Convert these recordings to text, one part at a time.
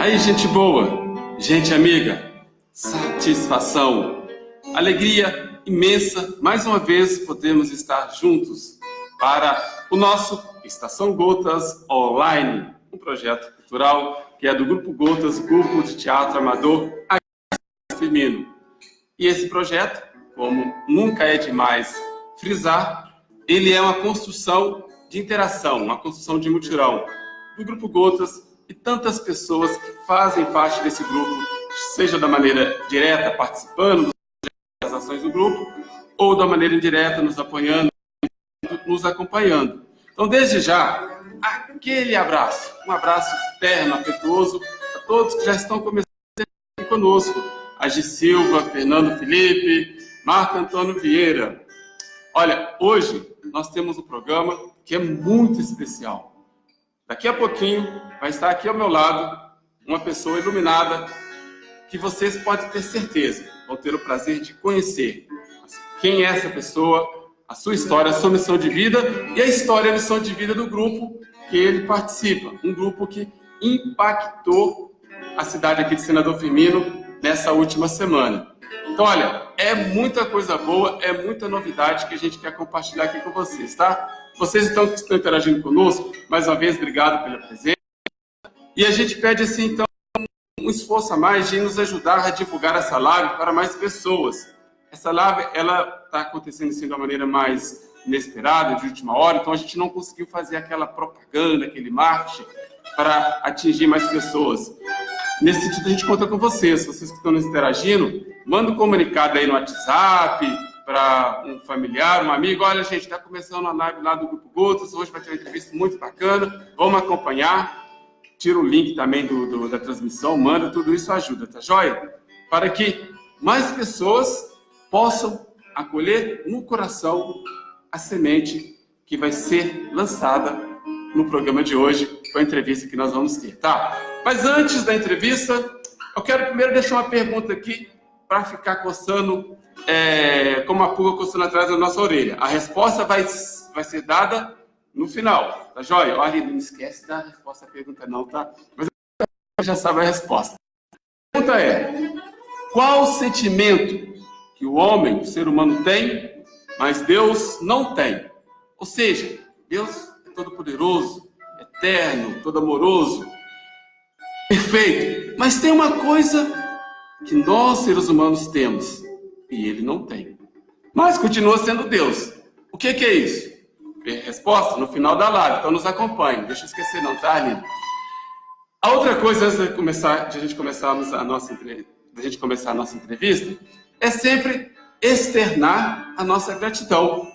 aí, gente boa, gente amiga, satisfação, alegria imensa, mais uma vez podemos estar juntos para o nosso Estação Gotas Online, um projeto cultural que é do Grupo Gotas, Grupo de Teatro Amador Feminino. E esse projeto, como nunca é demais frisar, ele é uma construção de interação, uma construção de mutirão do Grupo Gotas e tantas pessoas que fazem parte desse grupo, seja da maneira direta, participando das ações do grupo, ou da maneira indireta, nos apoiando, nos acompanhando. Então, desde já, aquele abraço, um abraço terno, afetuoso, a todos que já estão começando aqui conosco, a Gi Silva, Fernando Felipe, Marco Antônio Vieira. Olha, hoje nós temos um programa que é muito especial. Daqui a pouquinho vai estar aqui ao meu lado uma pessoa iluminada que vocês podem ter certeza, vão ter o prazer de conhecer quem é essa pessoa, a sua história, a sua missão de vida e a história e a missão de vida do grupo que ele participa. Um grupo que impactou a cidade aqui de Senador Firmino nessa última semana. Então, olha, é muita coisa boa, é muita novidade que a gente quer compartilhar aqui com vocês, tá? Vocês que estão interagindo conosco, mais uma vez, obrigado pela presença. E a gente pede, assim, então, um esforço a mais de nos ajudar a divulgar essa live para mais pessoas. Essa live, ela está acontecendo, assim, de uma maneira mais inesperada, de última hora, então a gente não conseguiu fazer aquela propaganda, aquele marketing para atingir mais pessoas. Nesse sentido, a gente conta com vocês que estão nos interagindo, manda um comunicado aí no WhatsApp, para um familiar, um amigo, olha, gente, está começando a live lá do Grupo Gotas, hoje vai ter uma entrevista muito bacana, vamos acompanhar, tira o link também da transmissão, manda, tudo isso ajuda, tá joia? Para que mais pessoas possam acolher no coração a semente que vai ser lançada no programa de hoje, com a entrevista que nós vamos ter, tá? Mas antes da entrevista, eu quero primeiro deixar uma pergunta aqui para ficar coçando, como a pulga coçando atrás da nossa orelha. A resposta vai ser dada no final, tá joia? Olha, não esquece da resposta à pergunta não, tá? Mas já sabe a resposta. A pergunta é, qual o sentimento que o homem, o ser humano tem, mas Deus não tem? Ou seja, Deus é todo-poderoso, eterno, todo-amoroso, perfeito. Mas tem uma coisa que nós, seres humanos, temos, e ele não tem. Mas continua sendo Deus. O que é isso? Resposta no final da live, então nos acompanhe. Deixa eu esquecer não, tá, Aline? A outra coisa, antes de a gente começar a nossa entrevista, é sempre externar a nossa gratidão.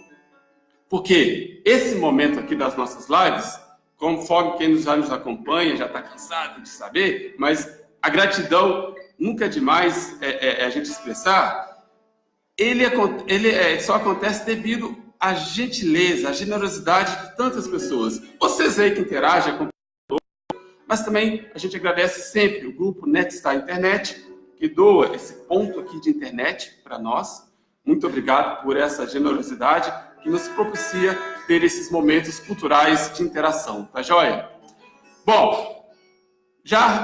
Porque esse momento aqui das nossas lives, conforme quem já nos acompanha, já está cansado de saber, mas a gratidão nunca é demais a gente expressar, ele só acontece devido à gentileza, à generosidade de tantas pessoas. Vocês aí que interagem, mas também a gente agradece sempre o grupo Netstar Internet, que doa esse ponto aqui de internet para nós. Muito obrigado por essa generosidade que nos propicia ter esses momentos culturais de interação, tá joia? Bom,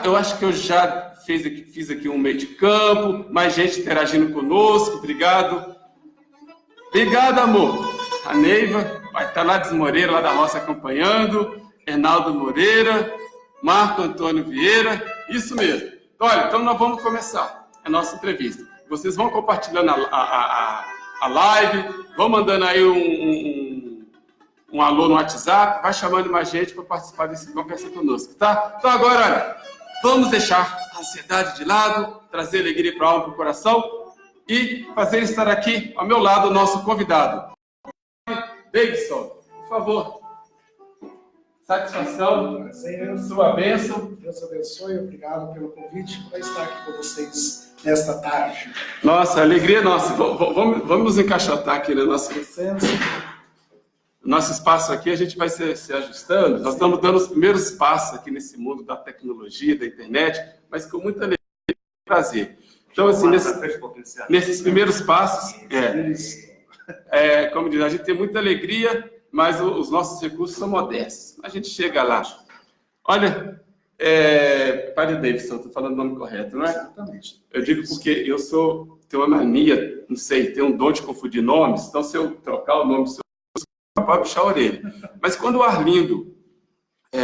eu acho que eu já fiz aqui um meio de campo, mais gente interagindo conosco, obrigado. Obrigado, amor. A Neiva vai estar lá de Moreira, lá da roça, acompanhando. Reinaldo Moreira, Marco Antônio Vieira, isso mesmo. Então nós vamos começar a nossa entrevista. Vocês vão compartilhando a live, vão mandando aí um alô no WhatsApp, vai chamando mais gente para participar desse conversa conosco, tá? Então agora, olha, vamos deixar a ansiedade de lado, trazer alegria para a alma e para o coração e fazer estar aqui ao meu lado o nosso convidado. Davidson, por favor. Satisfação, prazer, sua bênção. Deus abençoe, obrigado pelo convite para estar aqui com vocês nesta tarde. Nossa, alegria nossa. Vamos nos encaixotar aqui no nosso espaço aqui, a gente vai se ajustando. Nós estamos dando os primeiros passos aqui nesse mundo da tecnologia, da internet, mas com muita alegria e prazer. Então, assim, nesses primeiros passos, como diz, a gente tem muita alegria, mas os nossos recursos são modestos. A gente chega lá. Olha, Padre Davidson, estou falando o nome correto, não é? Exatamente. Eu digo porque tenho uma mania, não sei, tenho um dom de confundir nomes, então se eu trocar o nome do seu, pode puxar a orelha. Mas quando o Arlindo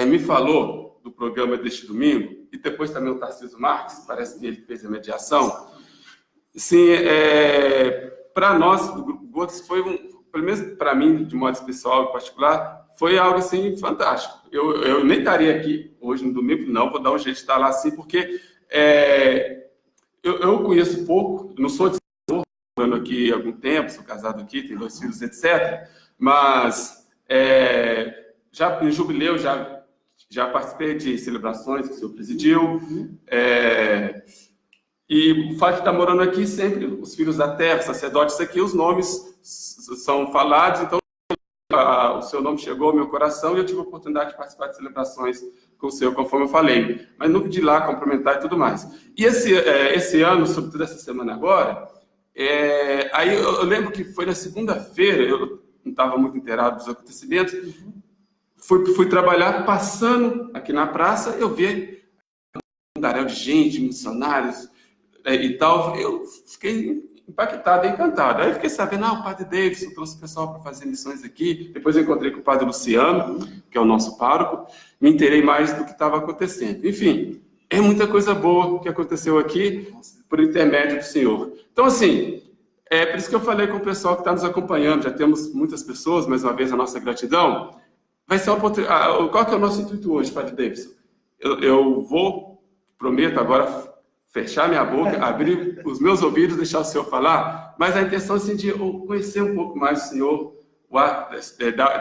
me falou do programa deste domingo, e depois também o Tarcísio Marques, parece que ele fez a mediação, assim, para nós, do Grupo Gotas, foi pelo menos para mim, de modo especial e particular, foi algo assim fantástico. Eu nem estaria aqui hoje no domingo, não, vou dar um jeito de estar lá assim, porque eu conheço pouco, não sou de morando aqui há algum tempo, sou casado aqui, tenho 2 filhos, etc. Mas já em jubileu, já participei de celebrações que o senhor presidiu. E o fato de estar morando aqui, sempre os filhos da terra, sacerdotes aqui, os nomes são falados, então o seu nome chegou ao meu coração e eu tive a oportunidade de participar de celebrações com o senhor, conforme eu falei, mas nunca de ir lá cumprimentar e tudo mais. E esse ano, sobretudo essa semana agora, aí eu lembro que foi na segunda-feira, eu não estava muito inteirado dos acontecimentos, fui trabalhar, passando aqui na praça, eu vi um daréu de gente, missionários e tal, eu fiquei impactado, encantado. Aí eu fiquei sabendo, o Padre Davidson trouxe o pessoal para fazer missões aqui. Depois eu encontrei com o Padre Luciano, que é o nosso pároco, me inteirei mais do que estava acontecendo. Enfim, é muita coisa boa que aconteceu aqui por intermédio do Senhor. Então, assim, por isso que eu falei com o pessoal que está nos acompanhando, já temos muitas pessoas, mais uma vez a nossa gratidão. Vai ser uma oportunidade. Qual que é o nosso intuito hoje, Padre Davidson? Eu prometo agora fechar minha boca, abrir os meus ouvidos, deixar o senhor falar, mas a intenção assim, de conhecer um pouco mais o senhor,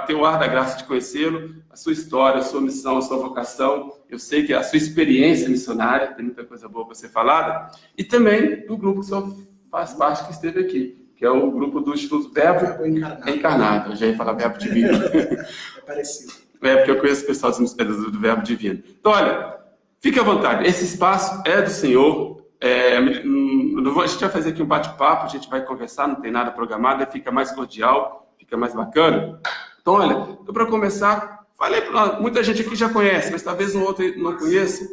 ter o ar da graça de conhecê-lo, a sua história, a sua missão, a sua vocação. Eu sei que a sua experiência missionária, tem muita coisa boa para ser falada, e também do grupo que o senhor faz parte, que esteve aqui, que é o grupo do Instituto Verbo Encarnado. Eu já ia falar Verbo Divino. É parecido. Porque eu conheço o pessoal do Verbo Divino. Então, olha, fique à vontade, esse espaço é do Senhor. A gente vai fazer aqui um bate-papo, a gente vai conversar, não tem nada programado, fica mais cordial, fica mais bacana. Então, olha, para começar, falei para muita gente aqui já conhece, mas talvez um outro não conheça.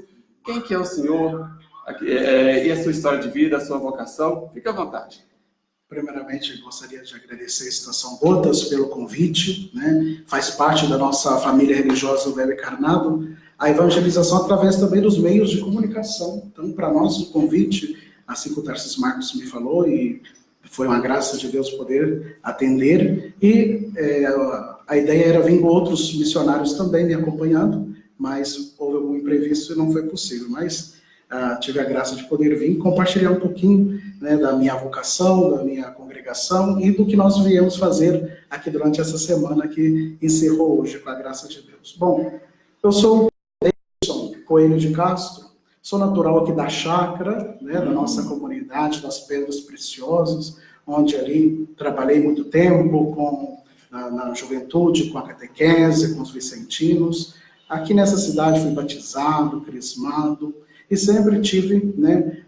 Quem que é o Senhor? E a sua história de vida, a sua vocação? Fique à vontade. Primeiramente, gostaria de agradecer a Estação Gotas pelo convite, né? Faz parte da nossa família religiosa do Verbo Encarnado, a evangelização através também dos meios de comunicação. Então, para nós, o convite, assim que o Tarcísio Marcos me falou, e foi uma graça de Deus poder atender, e a ideia era vir com outros missionários também me acompanhando, mas houve algum imprevisto e não foi possível, mas tive a graça de poder vir compartilhar um pouquinho, né, da minha vocação, da minha congregação e do que nós viemos fazer aqui durante essa semana que encerrou hoje, com a graça de Deus. Bom, eu sou Davidson Coelho de Castro, sou natural aqui da chácara, né, da nossa comunidade, das Pedras Preciosas, onde ali trabalhei muito tempo na juventude, com a catequese, com os vicentinos. Aqui nessa cidade fui batizado, crismado, e sempre tive, né,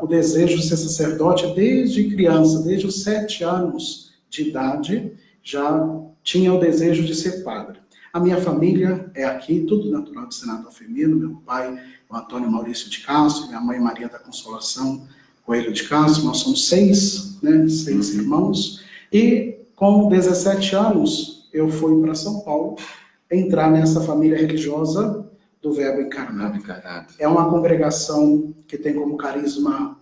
o desejo de ser sacerdote desde criança, desde os 7 anos de idade, já tinha o desejo de ser padre. A minha família é aqui, tudo natural de Senado Alfemino, meu pai, o Antônio Maurício de Castro, minha mãe Maria da Consolação Coelho de Castro, nós somos 6, né, 6 irmãos, e com 17 anos eu fui para São Paulo, entrar nessa família religiosa do Verbo Encarnado. É uma congregação que tem como carisma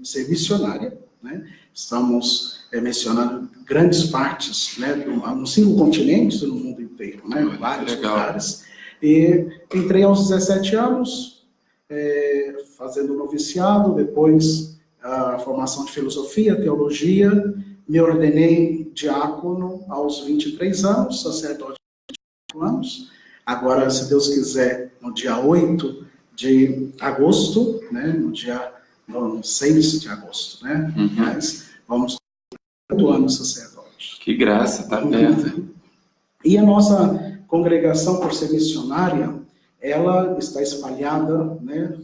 ser missionária, né? Estamos mencionando grandes partes, né, nos 5 continentes, no mundo inteiro, né, vários lugares. E entrei aos 17 anos, fazendo noviciado, depois a formação de filosofia, teologia, me ordenei diácono aos 23 anos, sacerdote de 24 anos. Agora, se Deus quiser, no dia 8 de agosto, né, no 6 de agosto, né, mas vamos ter 8 anos sacerdote. Que graça, tá perto. E a nossa congregação, por ser missionária, ela está espalhada, né,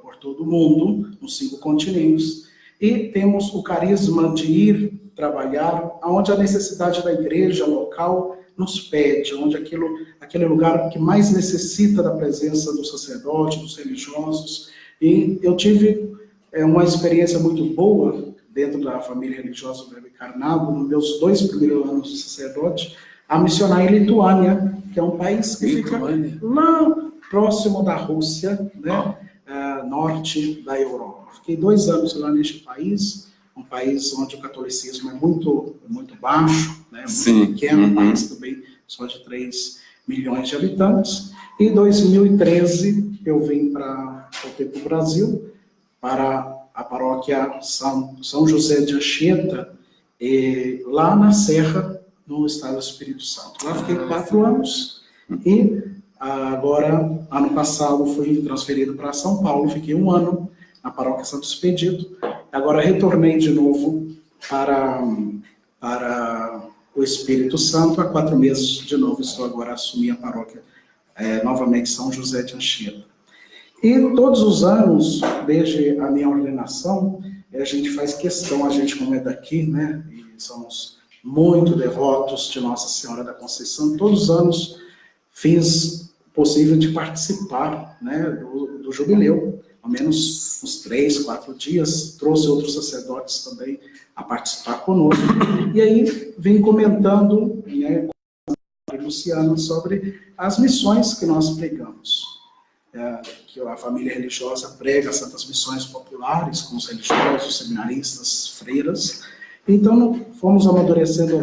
por todo o mundo, nos 5 continentes, e temos o carisma de ir trabalhar onde a necessidade da igreja local nos pede, onde aquele lugar que mais necessita da presença do sacerdote, dos religiosos. E eu tive uma experiência muito boa dentro da família religiosa do Verbo Encarnado, nos meus 2 primeiros anos de sacerdote, a missionar em Lituânia, que é um país que fica lá próximo da Rússia, né, norte da Europa. Fiquei 2 anos lá neste país, um país onde o catolicismo é muito baixo, né, muito pequeno, um país também só de 3 milhões de habitantes. E em 2013 eu vim para o Brasil, para a paróquia São José de Anchieta, lá na Serra, no estado do Espírito Santo. Lá fiquei 4 anos e agora, ano passado, fui transferido para São Paulo, fiquei 1 ano na paróquia Santo Expedito. Agora retornei de novo para o Espírito Santo. Há 4 meses de novo estou agora a assumir a paróquia novamente São José de Anchieta. E todos os anos, desde a minha ordenação, a gente faz questão, a gente como é daqui, né, e somos muito devotos de Nossa Senhora da Conceição, todos os anos fiz possível de participar, né, do jubileu, ao menos uns 3, 4 dias, trouxe outros sacerdotes também a participar conosco, e aí vim comentando, né, com a Luciana sobre as missões que nós pregamos. Que a família religiosa prega as santas missões populares com os religiosos, seminaristas, freiras. Então, fomos amadurecendo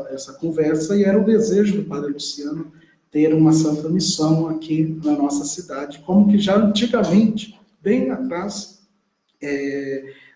essa conversa e era o desejo do Padre Luciano ter uma santa missão aqui na nossa cidade, como que já antigamente, bem atrás,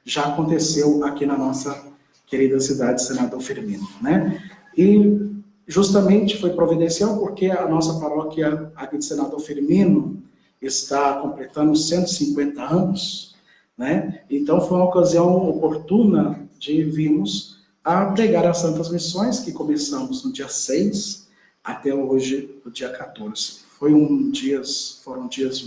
já aconteceu aqui na nossa querida cidade de Senador Firmino, né? E justamente foi providencial porque a nossa paróquia aqui de Senador Firmino está completando 150 anos, né? Então foi uma ocasião oportuna de virmos a pregar as Santas Missões, que começamos no dia 6 até hoje, no dia 14. Foram dias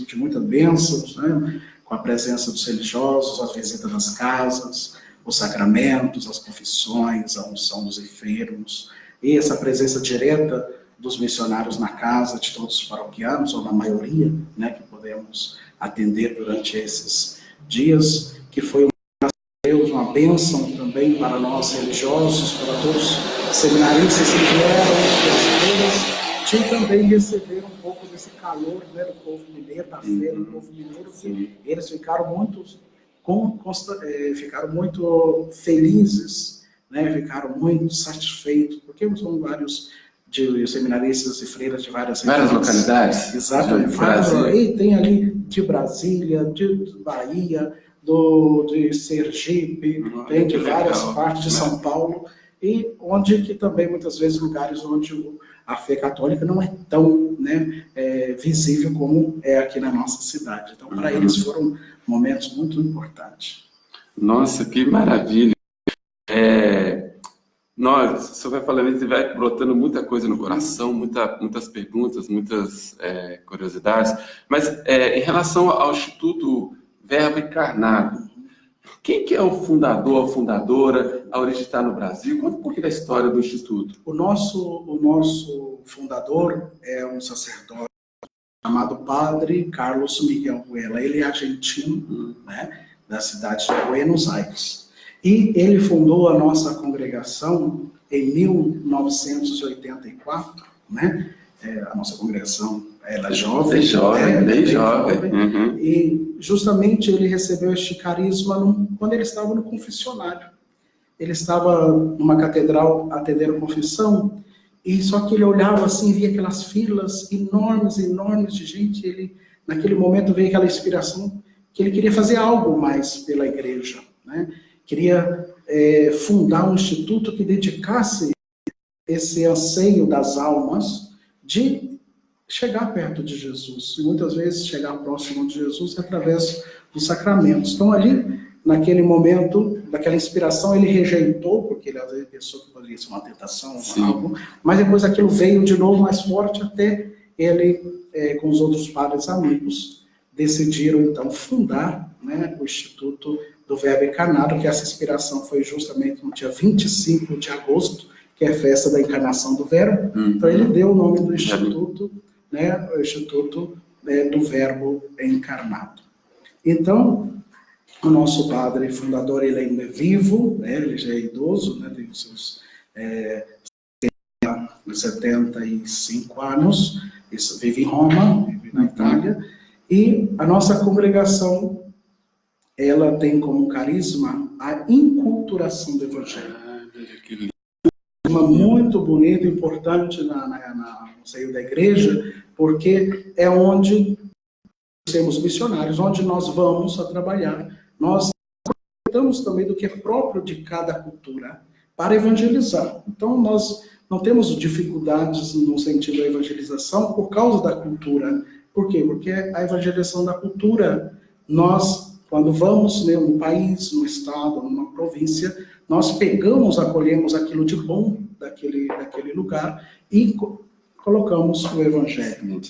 de muitas bênçãos, né? Com a presença dos religiosos, as visitas das casas, os sacramentos, as confissões, a unção dos enfermos, e essa presença direta dos missionários na casa de todos os paroquianos, ou na maioria, né, que podemos atender durante esses dias, que foi uma bênção também para nós religiosos, para todos os seminaristas que vieram das feiras, de também receber um pouco desse calor, né, do povo mineiro, da fé do povo mineiro, que eles ficaram muito felizes, né, ficaram muito satisfeitos, porque são vários de seminaristas e freiras de várias localidades. Exatamente. E tem ali de Brasília, de Bahia, de Sergipe, tem de várias partes de São Paulo, e onde que também muitas vezes lugares onde a fé católica não é tão, né, visível como é aqui na nossa cidade. Então, para eles foram momentos muito importantes. Nossa, que maravilha! O senhor vai falando e vai brotando muita coisa no coração, muitas perguntas, muitas curiosidades. Mas em relação ao Instituto Verbo Encarnado, quem que é o fundador, a fundadora, a origem está no Brasil? Conta um pouquinho da história do Instituto. O nosso fundador é um sacerdote chamado Padre Carlos Miguel Ruela. Ele é argentino, né, da cidade de Buenos Aires. E ele fundou a nossa congregação em 1984, né? A nossa congregação era jovem. Bem jovem. Uhum. E justamente ele recebeu este carisma quando ele estava no confessionário. Ele estava numa catedral atendendo confissão, e só que ele olhava assim, via aquelas filas enormes de gente. Ele, naquele momento, veio aquela inspiração que ele queria fazer algo mais pela igreja, né? Queria fundar um instituto que dedicasse esse anseio das almas de chegar perto de Jesus. E muitas vezes chegar próximo de Jesus através dos sacramentos. Então ali, naquele momento, daquela inspiração, ele rejeitou, porque ele às vezes pensou que poderia ser uma tentação, algo, mas depois aquilo veio de novo mais forte, até ele, com os outros padres amigos, decidiram então fundar, né, o Instituto do Verbo Encarnado, que essa inspiração foi justamente no dia 25 de agosto que é a festa da encarnação do Verbo. Então ele deu o nome do Instituto, né, o Instituto do Verbo Encarnado. Então, o nosso padre fundador, ele ainda é vivo, né, ele já é idoso, né, tem os seus 75 anos, isso, vive em Roma, vive na Itália, e a nossa congregação, ela tem como carisma a inculturação do Evangelho. Uma muito bonito, importante no seio da igreja, porque é onde temos missionários, onde nós vamos a trabalhar. Nós tratamos também do que é próprio de cada cultura para evangelizar. Então, nós não temos dificuldades no sentido da evangelização por causa da cultura. Por quê? Porque a evangelização da cultura, nós, quando vamos no país, no estado, numa província, nós pegamos, acolhemos aquilo de bom daquele lugar e colocamos o Evangelho.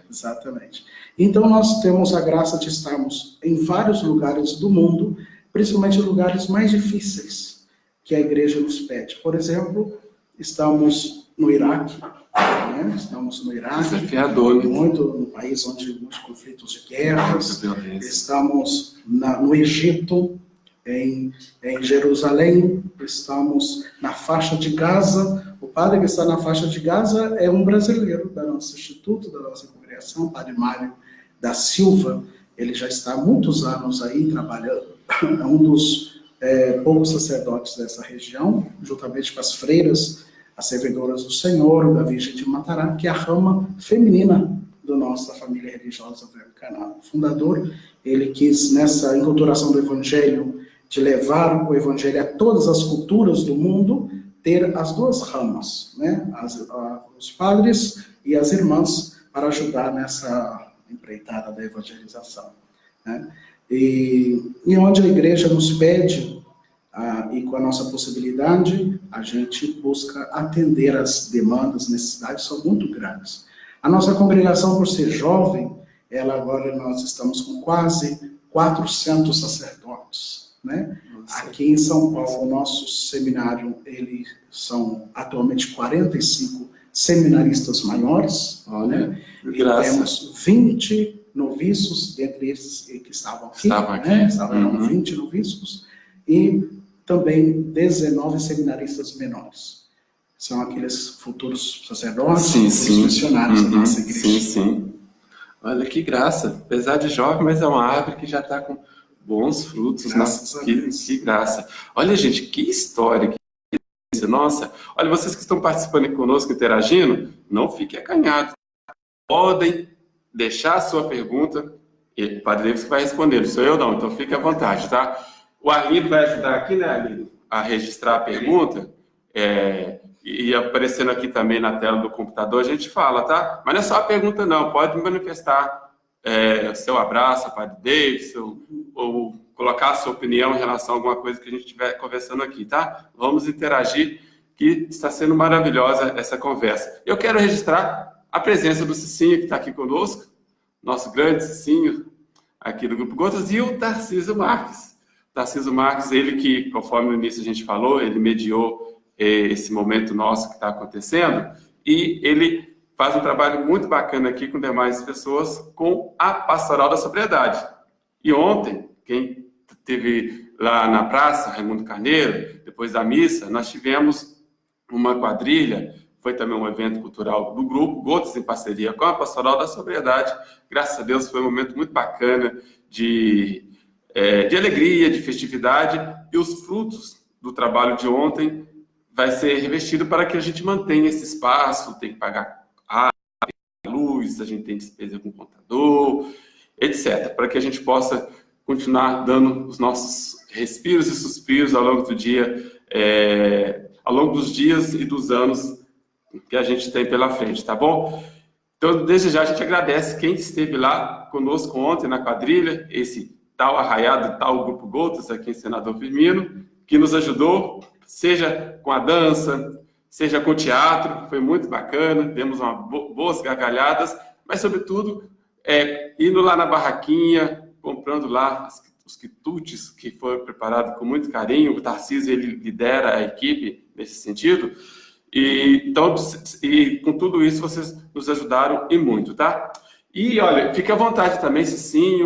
Exatamente. Então, nós temos a graça de estarmos em vários lugares do mundo, principalmente lugares mais difíceis que a igreja nos pede. Por exemplo, estamos no Iraque, né? Estamos no Iraque, desafiador, muito no país onde muitos conflitos de guerras. Estamos no Egito, em Jerusalém, estamos na faixa de Gaza. O padre que está na faixa de Gaza é um brasileiro da nosso instituto, da nossa congregação, o padre Mário da Silva. Ele já está há muitos anos aí trabalhando, é um dos poucos sacerdotes dessa região, juntamente com as freiras, as servidoras do Senhor, da Virgem de Matará, que é a rama feminina da nossa família religiosa Verbo Encarnado. O fundador, ele quis, nessa enculturação do Evangelho, de levar o Evangelho a todas as culturas do mundo, ter as duas ramas, né? Os padres e as irmãs, para ajudar nessa empreitada da evangelização, né? E onde a igreja nos pede, e com a nossa possibilidade, a gente busca atender as demandas, necessidades, são muito grandes. A nossa congregação, por ser jovem, agora nós estamos com quase 400 sacerdotes, né? Aqui em São Paulo, o nosso seminário, eles são atualmente 45 seminaristas maiores. Olha, né? E graça. temos 20 noviços, dentre esses que estavam aqui. Estavam 20 noviços, e também 19 seminaristas menores. São aqueles futuros sacerdotes, futuros missionários da nossa igreja. Sim. Olha que graça. Apesar de jovem, mas é uma árvore que já está com bons frutos. Que graça. Olha, gente, que história. Nossa, olha, vocês que estão participando aqui conosco, interagindo, não fiquem acanhados. Podem deixar a sua pergunta, e o Padre Davis vai responder, não sou eu não, então fique à vontade, tá? O Arlindo vai ajudar aqui, né, Arlindo, a registrar a pergunta, e aparecendo aqui também na tela do computador, a gente fala, tá? Mas não é só a pergunta não, pode manifestar seu abraço, Padre Davis, ou colocar a sua opinião em relação a alguma coisa que a gente estiver conversando aqui, tá? Vamos interagir, que está sendo maravilhosa essa conversa. Eu quero registrar a presença do Cicinho, que está aqui conosco, nosso grande Cicinho, aqui do Grupo Gotas, e o Tarcísio Marques. Tarcísio Marques, ele que, conforme no início a gente falou, ele mediou esse momento nosso que está acontecendo, e ele faz um trabalho muito bacana aqui com demais pessoas, com a Pastoral da Sobriedade. E ontem, quem esteve lá na praça, Raimundo Carneiro, depois da missa, nós tivemos uma quadrilha, foi também um evento cultural do Grupo Gotas, em parceria com a Pastoral da Sobriedade. Graças a Deus foi um momento muito bacana de alegria, de festividade, e os frutos do trabalho de ontem vai ser revestido para que a gente mantenha esse espaço, tem que pagar água, luz, a gente tem despesa com contador, etc., para que a gente possa continuar dando os nossos respiros e suspiros ao longo do dia, ao longo dos dias e dos anos que a gente tem pela frente, tá bom? Então, desde já, a gente agradece quem esteve lá conosco ontem na quadrilha, esse tal arraiado, tal Grupo Gotas, aqui em Senador Firmino, que nos ajudou, seja com a dança, seja com o teatro, foi muito bacana, demos boas gargalhadas, mas, sobretudo, indo lá na barraquinha, comprando lá os quitutes, que foi preparado com muito carinho. O Tarcísio, ele lidera a equipe nesse sentido. E, então, e com tudo isso, vocês nos ajudaram e muito, tá? E, olha, fique à vontade também, Cicinho,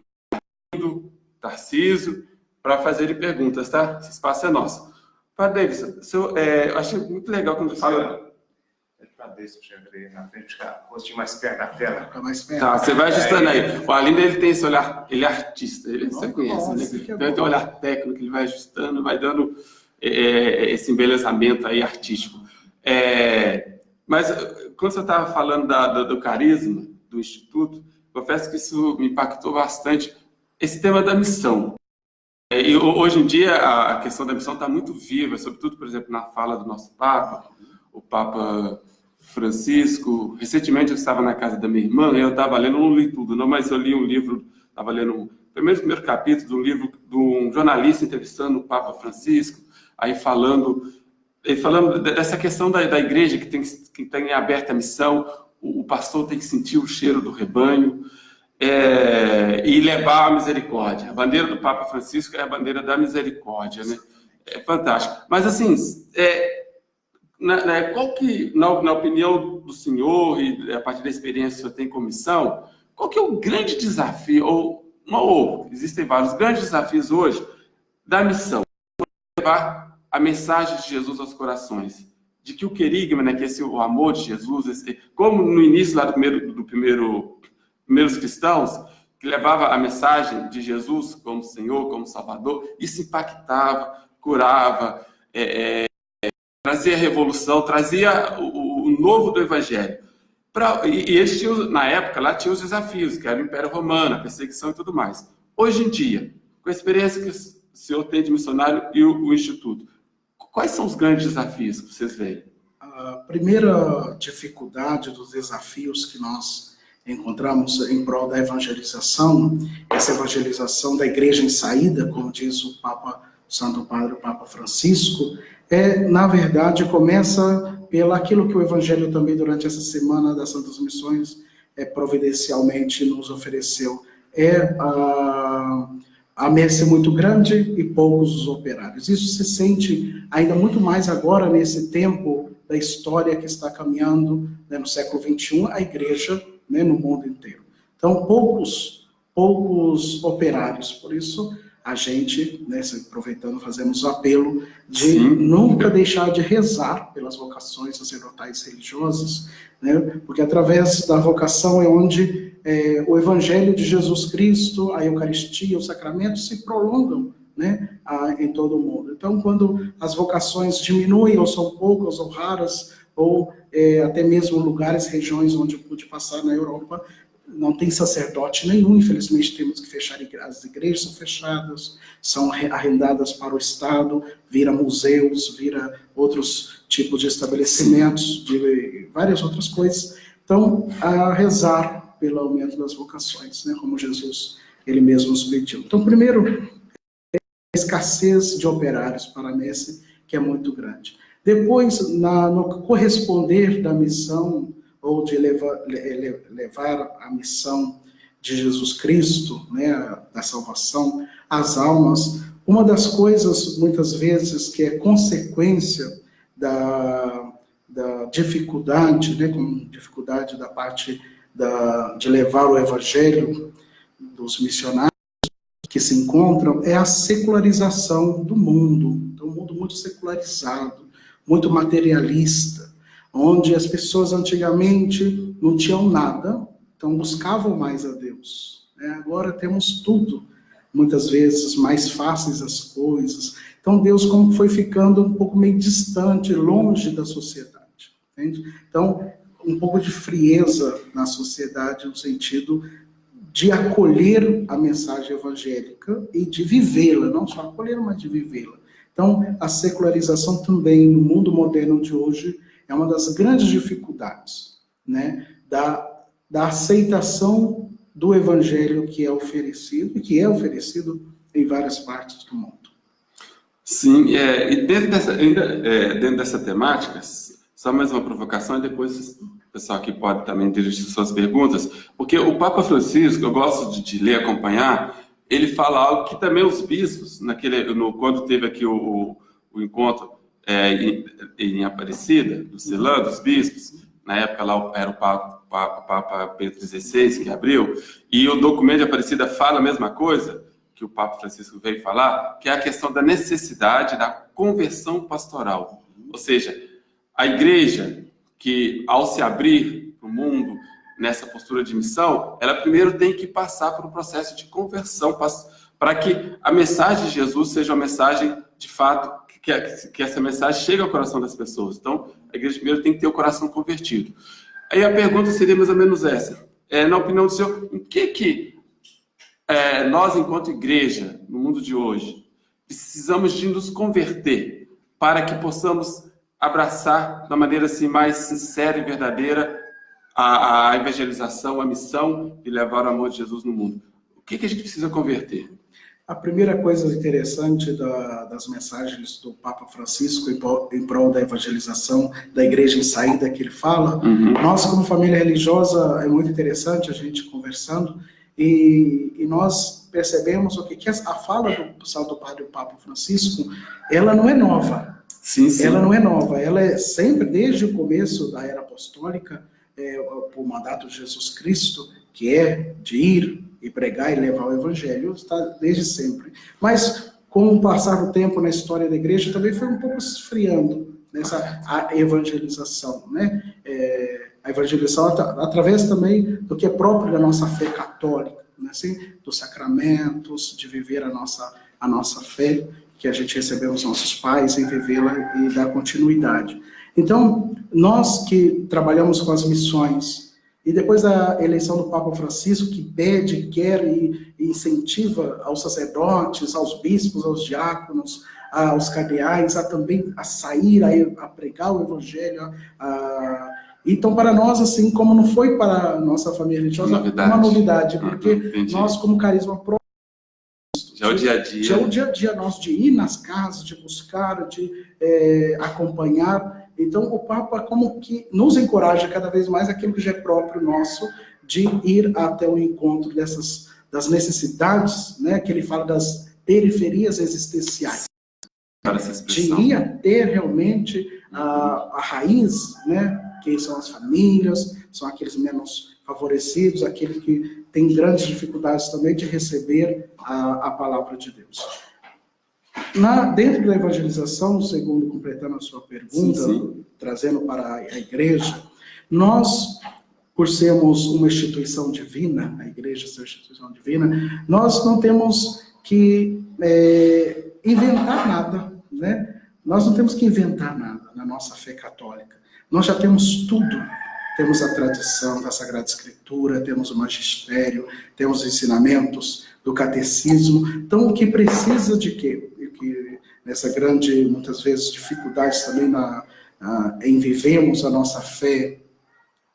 Tarcísio, para fazerem perguntas, tá? Esse espaço é nosso. Padre Davis, eu achei muito legal quando você fala... na frente, ficar o rostinho mais perto da tela. Fica mais perto. Tá, você vai ajustando aí. O Aline, ele tem esse olhar, ele é artista, você conhece, né? Então ele tem um olhar técnico, ele vai ajustando, vai dando esse embelezamento aí artístico. Mas quando você estava falando do carisma do Instituto, confesso que isso me impactou bastante, esse tema da missão. E hoje em dia a questão da missão está muito viva, sobretudo, por exemplo, na fala do nosso Papa, o Papa Francisco. Recentemente eu estava na casa da minha irmã e eu estava lendo, não li tudo, não, mas eu li um livro, estava lendo o primeiro capítulo de um livro de um jornalista entrevistando o Papa Francisco, aí falando dessa questão da igreja que tem aberta a missão, o pastor tem que sentir o cheiro do rebanho e levar a misericórdia. A bandeira do Papa Francisco é a bandeira da misericórdia, né? É fantástico. Mas assim, qual que, na opinião do senhor e a partir da experiência que o senhor tem com missão, qual que é o grande desafio, existem vários grandes desafios hoje da missão, levar a mensagem de Jesus aos corações, de que o querigma, né, que é o amor de Jesus, como no início lá primeiros cristãos, que levava a mensagem de Jesus como Senhor, como Salvador, isso impactava, curava, trazia revolução, trazia o novo do Evangelho. E eles tinham, na época, lá tinha os desafios, que era o Império Romano, a perseguição e tudo mais. Hoje em dia, com a experiência que o senhor tem de missionário e o Instituto, quais são os grandes desafios que vocês veem? A primeira dificuldade dos desafios que nós encontramos em prol da evangelização, essa evangelização da igreja em saída, como diz o Santo Padre, o Papa Francisco, na verdade, começa aquilo que o Evangelho também, durante essa semana das Santas Missões, providencialmente nos ofereceu. A messe muito grande e poucos os operários. Isso se sente ainda muito mais agora, nesse tempo da história que está caminhando, né, no século XXI, a igreja, né, no mundo inteiro. Então, poucos operários. Por isso, a gente, né, aproveitando, fazemos o apelo de nunca deixar de rezar pelas vocações sacerdotais religiosas, né, porque através da vocação é onde o Evangelho de Jesus Cristo, a Eucaristia, os sacramentos se prolongam, né, em todo o mundo. Então, quando as vocações diminuem, ou são poucas, ou raras, ou até mesmo lugares, regiões onde eu pude passar na Europa, não tem sacerdote nenhum, infelizmente temos que fechar, as igrejas são fechadas, são arrendadas para o Estado, vira museus, vira outros tipos de estabelecimentos, de várias outras coisas. Então, a rezar pelo aumento das vocações, né, como Jesus, ele mesmo nos pediu. Então, primeiro, a escassez de operários para a messe, que é muito grande. Depois, no corresponder da missão, ou de levar a missão de Jesus Cristo, né, da salvação, às almas, uma das coisas, muitas vezes, que é consequência da dificuldade, né, com dificuldade da parte de levar o Evangelho dos missionários que se encontram, é a secularização do mundo. Então, um mundo muito secularizado, muito materialista, onde as pessoas antigamente não tinham nada, então buscavam mais a Deus. Agora temos tudo, muitas vezes mais fáceis as coisas. Então Deus como foi ficando um pouco meio distante, longe da sociedade. Entende? Então, um pouco de frieza na sociedade, no sentido de acolher a mensagem evangélica e de vivê-la, não só acolher, mas de vivê-la. Então, a secularização também, no mundo moderno de hoje, é uma das grandes dificuldades, né, da aceitação do evangelho que é oferecido, e que é oferecido em várias partes do mundo. Sim, e dentro dessa temática, só mais uma provocação, e depois o pessoal aqui pode também dirigir suas perguntas, porque o Papa Francisco, eu gosto de ler, acompanhar, ele fala algo que também os bispos, quando teve aqui o encontro em Aparecida, do Ceilã, dos bispos. Na época lá era o Papa Pedro XVI que abriu, e o documento de Aparecida fala a mesma coisa que o Papa Francisco veio falar, que é a questão da necessidade da conversão pastoral. Ou seja, a igreja que, ao se abrir para o mundo nessa postura de missão, ela primeiro tem que passar por um processo de conversão para que a mensagem de Jesus seja uma mensagem, de fato, que essa mensagem chegue ao coração das pessoas. Então, a igreja primeiro tem que ter o coração convertido. Aí a pergunta seria mais ou menos essa. Na opinião do senhor, em que nós, enquanto igreja, no mundo de hoje, precisamos de nos converter para que possamos abraçar, da maneira assim, mais sincera e verdadeira, a evangelização, a missão de levar o amor de Jesus no mundo? O que a gente precisa converter? A primeira coisa interessante das mensagens do Papa Francisco em prol da evangelização da igreja em saída que ele fala, nós como família religiosa, é muito interessante a gente conversando, e nós percebemos o que a fala do Santo Padre Papa Francisco, ela não é nova. Sim. Ela não é nova, ela é sempre, desde o começo da era apostólica, o mandato de Jesus Cristo, que é de ir e pregar e levar o evangelho, está desde sempre. Mas, com o passar do tempo na história da igreja, também foi um pouco se esfriando a evangelização, né? A evangelização através também do que é próprio da nossa fé católica, né? Assim, dos sacramentos, de viver a nossa fé, que a gente recebeu dos nossos pais, em vivê-la e dar continuidade. Então, nós que trabalhamos com as missões, e depois da eleição do Papa Francisco, que pede, quer e incentiva aos sacerdotes, aos bispos, aos diáconos, aos cardeais, também a sair, a pregar o evangelho. Então, para nós, assim como não foi para a nossa família religiosa, uma novidade, porque nós, como carisma já é o dia a dia. Já é o dia a dia nosso, de ir nas casas, de buscar, de acompanhar. Então, o Papa como que nos encoraja cada vez mais aquilo que já é próprio nosso, de ir até o encontro das necessidades, né, que ele fala das periferias existenciais. De ir a ter realmente a raiz, né, que são as famílias, são aqueles menos favorecidos, aqueles que têm grandes dificuldades também de receber a palavra de Deus. Dentro da evangelização, segundo completando a sua pergunta, trazendo para a igreja, nós, por sermos uma instituição divina, a igreja ser uma instituição divina, nós não temos que inventar nada, né? Nós não temos que inventar nada na nossa fé católica. Nós já temos tudo. Temos a tradição da Sagrada Escritura, temos o magistério, temos os ensinamentos do catecismo. Então, o que precisa de quê? Que nessa grande, muitas vezes, dificuldades também em vivermos a nossa fé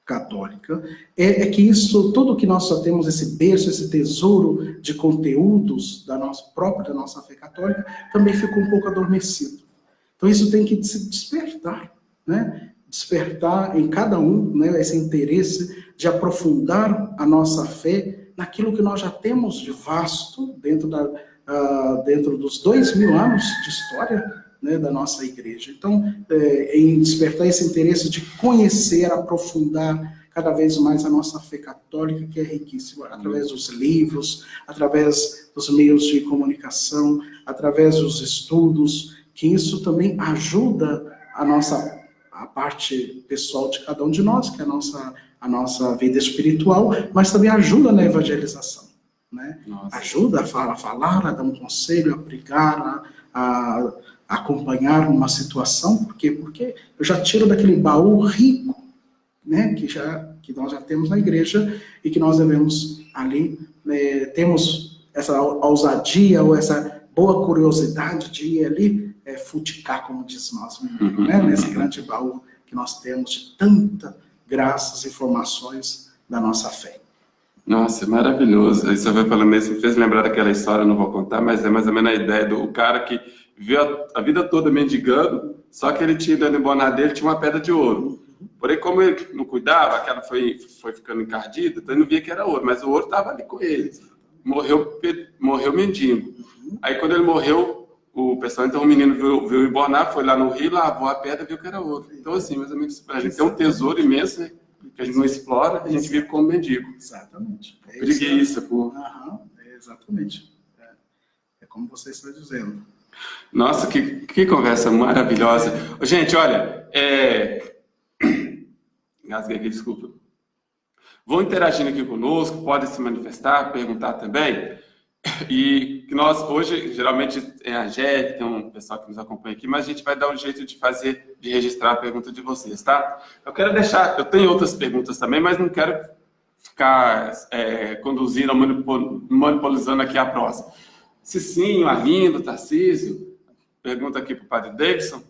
católica, é que isso, tudo que nós só temos, esse berço, esse tesouro de conteúdos da nossa fé católica, também ficou um pouco adormecido. Então, isso tem que se despertar, né? Despertar em cada um, né, esse interesse de aprofundar a nossa fé naquilo que nós já temos de vasto dentro dos 2000 anos de história, né, da nossa igreja. Então, em despertar esse interesse de conhecer, aprofundar cada vez mais a nossa fé católica, que é riquíssima, através dos livros, através dos meios de comunicação, através dos estudos, que isso também ajuda a parte pessoal de cada um de nós, que é a nossa vida espiritual, mas também ajuda na evangelização, né? Ajuda a falar, a dar um conselho, a pregar, a acompanhar uma situação. Por quê? Porque eu já tiro daquele baú rico, né, que nós já temos na igreja, e que nós devemos ali, temos essa ousadia ou essa boa curiosidade de ir ali futicar, como diz nós, né, nesse grande baú que nós temos de tanta graças e informações da nossa fé. Nossa, maravilhoso. Aí você vai falando isso, me fez lembrar daquela história, não vou contar, mas é mais ou menos a ideia do cara que viveu a vida toda mendigando, só que ele tinha, dentro do boná dele, tinha uma pedra de ouro. Porém, como ele não cuidava, aquela foi ficando encardida, então ele não via que era ouro, mas o ouro estava ali com ele. Morreu mendigo. Aí quando ele morreu, o pessoal, então o menino viu hibornar, foi lá no rio, lavou a pedra e viu que era ouro. Então, assim, meus amigos, a gente tem um tesouro imenso, né, que a gente não explora, a gente vive como mendigo. Exatamente. Preguiça, por... Exatamente. É como você está dizendo. Nossa, que conversa maravilhosa. Gente, olha, engasguei aqui, desculpa. Vão interagindo aqui conosco, podem se manifestar, perguntar também. E que nós, hoje, geralmente é a Jé, tem um pessoal que nos acompanha aqui, mas a gente vai dar um jeito de registrar a pergunta de vocês, tá? Eu quero deixar, eu tenho outras perguntas também, mas não quero ficar conduzindo, monopolizando aqui a prosa. Cicinho, Arlindo, Tarcísio, pergunta aqui para o Padre Davidson.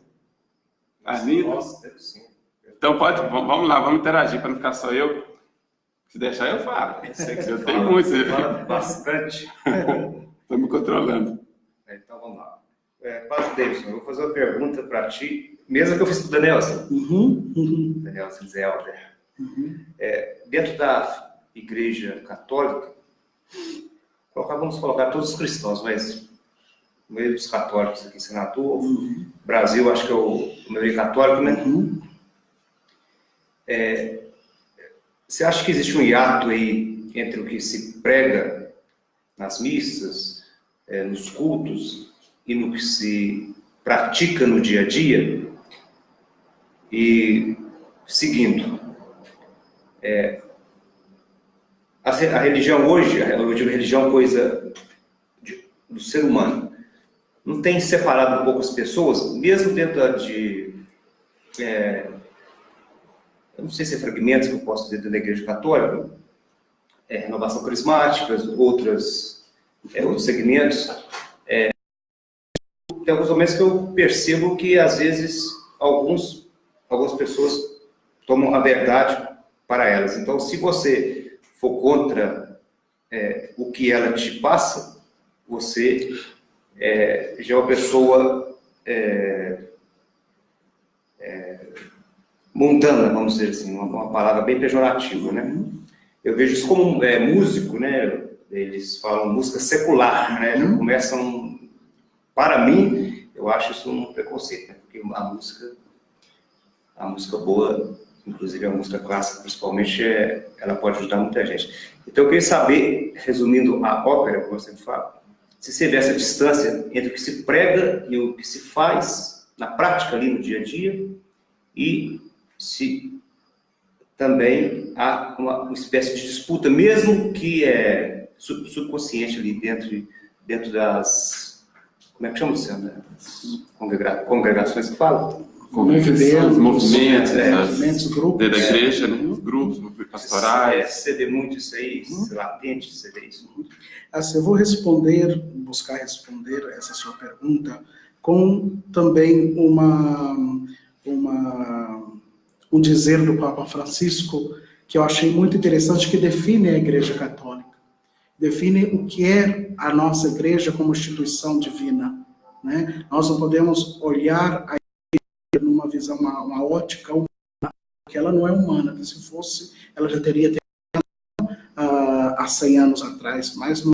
Arlindo? Nossa, deve sim. Então vamos lá, vamos interagir, para não ficar só eu. Se deixar, eu falo. Eu tenho muito. Fala bastante. Estou me controlando. Então, vamos lá. Padre Davidson, eu vou fazer uma pergunta para ti, mesmo que eu fiz para o Danielson. Danielson Zelder. Dentro da Igreja Católica, vamos colocar todos os cristãos, mas no meio dos católicos aqui em Senador, Brasil, acho que é o meio católico, né? Você acha que existe um hiato aí entre o que se prega nas missas, nos cultos, e no que se pratica no dia a dia? E, seguindo, a religião hoje, eu digo religião coisa do ser humano, não tem separado um pouco as pessoas, mesmo dentro eu não sei se é fragmentos que eu posso dizer da Igreja Católica, renovação carismática, outros segmentos. Tem alguns momentos que eu percebo que, às vezes, algumas pessoas tomam a verdade para elas. Então, se você for contra o que ela te passa, você já é uma pessoa mundana, vamos dizer assim, uma palavra bem pejorativa, né? Eu vejo isso como músico, né? Eles falam música secular, né? Já começam, para mim, eu acho isso um preconceito, né? Porque a música boa, inclusive a música clássica, principalmente, ela pode ajudar muita gente. Então, eu queria saber, resumindo a ópera, como eu sempre falo, se você vê essa distância entre o que se prega e o que se faz na prática ali no dia a dia, e se também há uma espécie de disputa, mesmo que subconsciente ali dentro das... Como é que chama, Luciano? Congregações que falam? Movimentos, grupos. Da igreja, né? Grupos pastorais. Você vê muito isso aí, latente, você vê isso muito. Assim, eu vou buscar responder essa sua pergunta com também um dizer do Papa Francisco que eu achei muito interessante, que define a Igreja Católica. Define o que é a nossa Igreja como instituição divina, né? Nós não podemos olhar a Igreja numa visão, uma ótica humana, porque ela não é humana, que se fosse, ela já teria terminado há 100 anos atrás, mas não